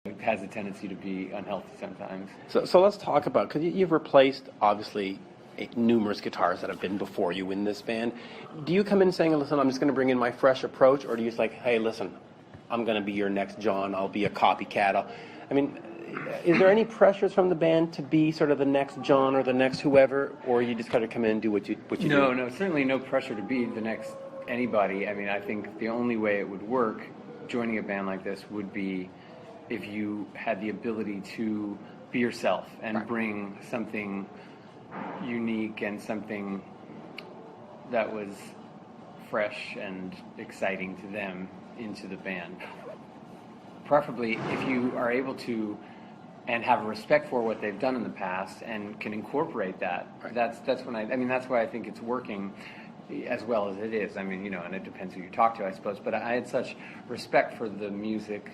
it has a tendency to be unhealthy sometimes. So let's talk about, because you've replaced, obviously, numerous guitarists that have been before you in this band. Do you come in saying, listen, I'm just going to bring in my fresh approach, or do you say, hey, listen, I'm going to be your next John, I'll be a copycat? I mean, is there any pressures from the band to be sort of the next John or the next whoever, or you just kind of come in and do what you do? No, certainly no pressure to be the next anybody. I mean, I think the only way it would work, joining a band like this, would be if you had the ability to be yourself and bring something unique and something that was fresh and exciting to them into the band. Preferably, if you are able to and have a respect for what they've done in the past and can incorporate that. Right. That's when I mean, that's why I think it's working as well as it is. I mean, and it depends who you talk to, I suppose. But I had such respect for the music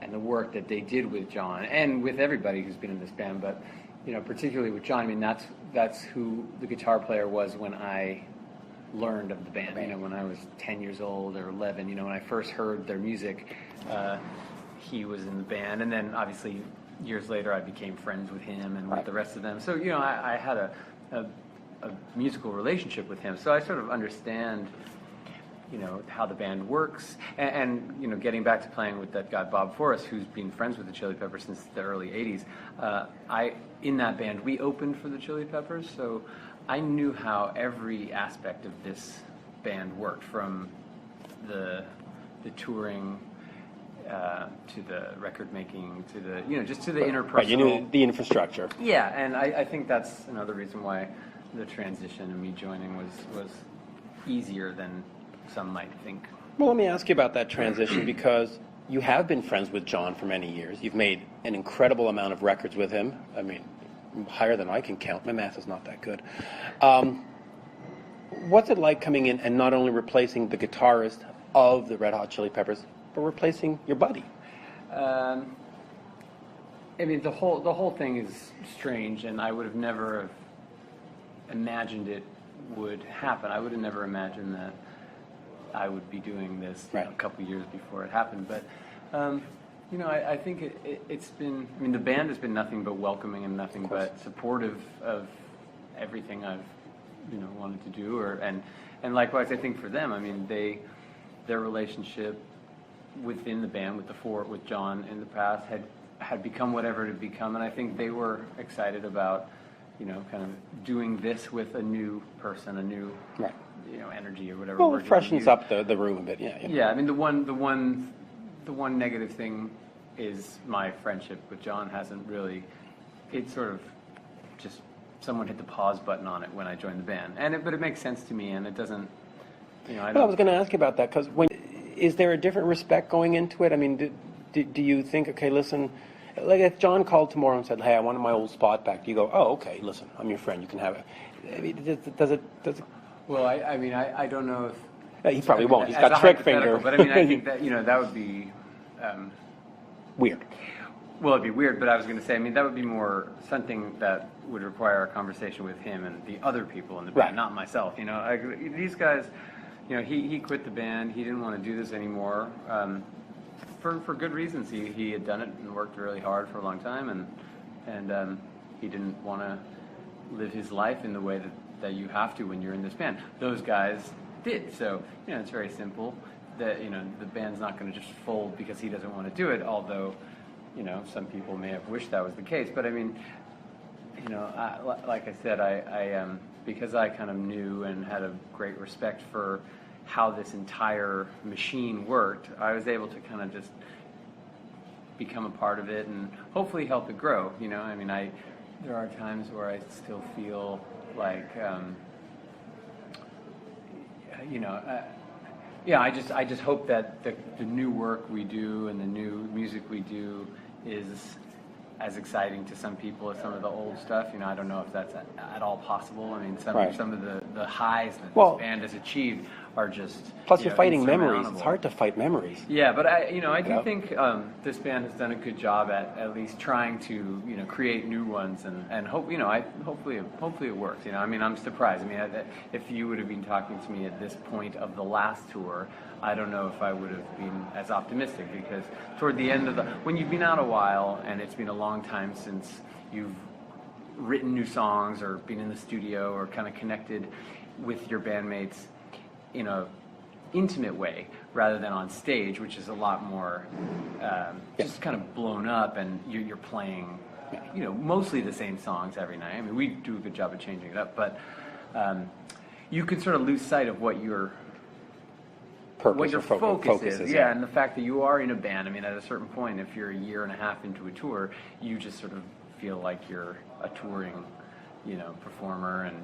and the work that they did with John and with everybody who's been in this band. But particularly with John, I mean, that's who the guitar player was when I learned of the band. When I was 10 years old or 11. When I first heard their music, he was in the band, and then obviously years later I became friends with him and with the rest of them. So I had a musical relationship with him. So I sort of understand how the band works, and getting back to playing with that guy Bob Forrest, who's been friends with the Chili Peppers since the early '80s. In that band we opened for the Chili Peppers, so I knew how every aspect of this band worked, from the touring to the record making, to the just to the interpersonal. Right, you knew the infrastructure. Yeah, and I think that's another reason why the transition and me joining was easier than some might think. Well, let me ask you about that transition, because you have been friends with John for many years. You've made an incredible amount of records with him. I mean, higher than I can count. My math is not that good. What's it like coming in and not only replacing the guitarist of the Red Hot Chili Peppers, but replacing your buddy? I mean, the whole thing is strange, and I would have never imagined it would happen. I would have never imagined that I would be doing this a couple years before it happened. But I think it's been. I mean, the band has been nothing but welcoming and nothing but supportive of everything I've wanted to do. And likewise, I think for them, I mean, their relationship within the band with John in the past had become whatever it had become, and I think they were excited about kind of doing this with a new person, a new energy or whatever. Well, it freshens up the room a bit. Yeah. I mean, the one negative thing is my friendship with John hasn't really. It sort of just someone hit the pause button on it when I joined the band, but it makes sense to me, and it doesn't. I was going to ask you about that, because is there a different respect going into it? I mean, do you think, okay, listen, like if John called tomorrow and said, hey, I wanted my old spot back, do you go, oh, okay, listen, I'm your friend, you can have it? I mean, does it? Well, I don't know if... He probably won't. He's got trick finger. But I mean, I think that, that would be... weird. Well, it'd be weird, but I was going to say, I mean, that would be more something that would require a conversation with him and the other people in the band, not myself. These guys, he quit the band. He didn't want to do this anymore. For good reasons. He had done it and worked really hard for a long time, and he didn't want to live his life in the way that you have to when you're in this band. Those guys did. So, it's very simple. That the band's not going to just fold because he doesn't want to do it, although, some people may have wished that was the case. But I mean, like I said, I because I kind of knew and had a great respect for how this entire machine worked, I was able to kind of just become a part of it and hopefully help it grow. I mean, there are times where I still feel like, I just hope that the new work we do and the new music we do is as exciting to some people as some of the old stuff. I don't know if that's at all possible. I mean, some of the highs that this band has achieved are just Plus, you're fighting memories. insurmountable. It's hard to fight memories. Yeah, but I do know? think this band has done a good job at least trying to create new ones and hope hopefully it works. I mean, I'm surprised. I mean, if you would have been talking to me at this point of the last tour, I don't know if I would have been as optimistic, because toward the end of when you've been out a while and it's been a long time since you've written new songs or been in the studio or kind of connected with your bandmates in a intimate way rather than on stage, which is a lot more just kind of blown up, and you're playing mostly the same songs every night. I mean, we do a good job of changing it up, but you can sort of lose sight of what your focus is. Yeah, and the fact that you are in a band. I mean, at a certain point, if you're a year and a half into a tour, you just sort of feel like you're a touring performer, and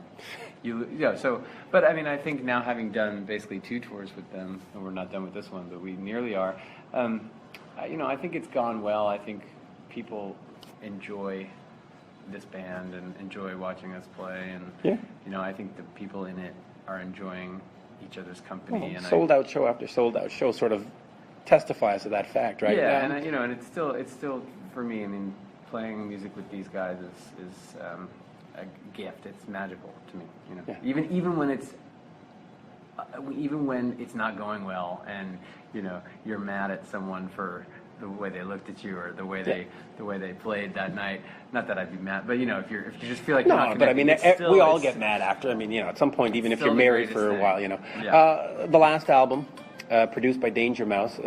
but I mean, I think now, having done basically 2 tours with them, and we're not done with this one, but we nearly are, I think it's gone well. I think people enjoy this band and enjoy watching us play, and I think the people in it are enjoying each other's company. Well, sold out show after sold out show sort of testifies to that fact, right? Yeah, and and it's still for me. I mean, playing music with these guys is a gift. It's magical to me. Yeah. Even when it's not going well, and you're mad at someone for the way they looked at you or the way they played that night. Not that I'd be mad, but if you just feel like you're not but I mean, connected, we all get mad after. I mean, at some point, even if you're married for a while, Yeah. the last album, produced by Danger Mouse.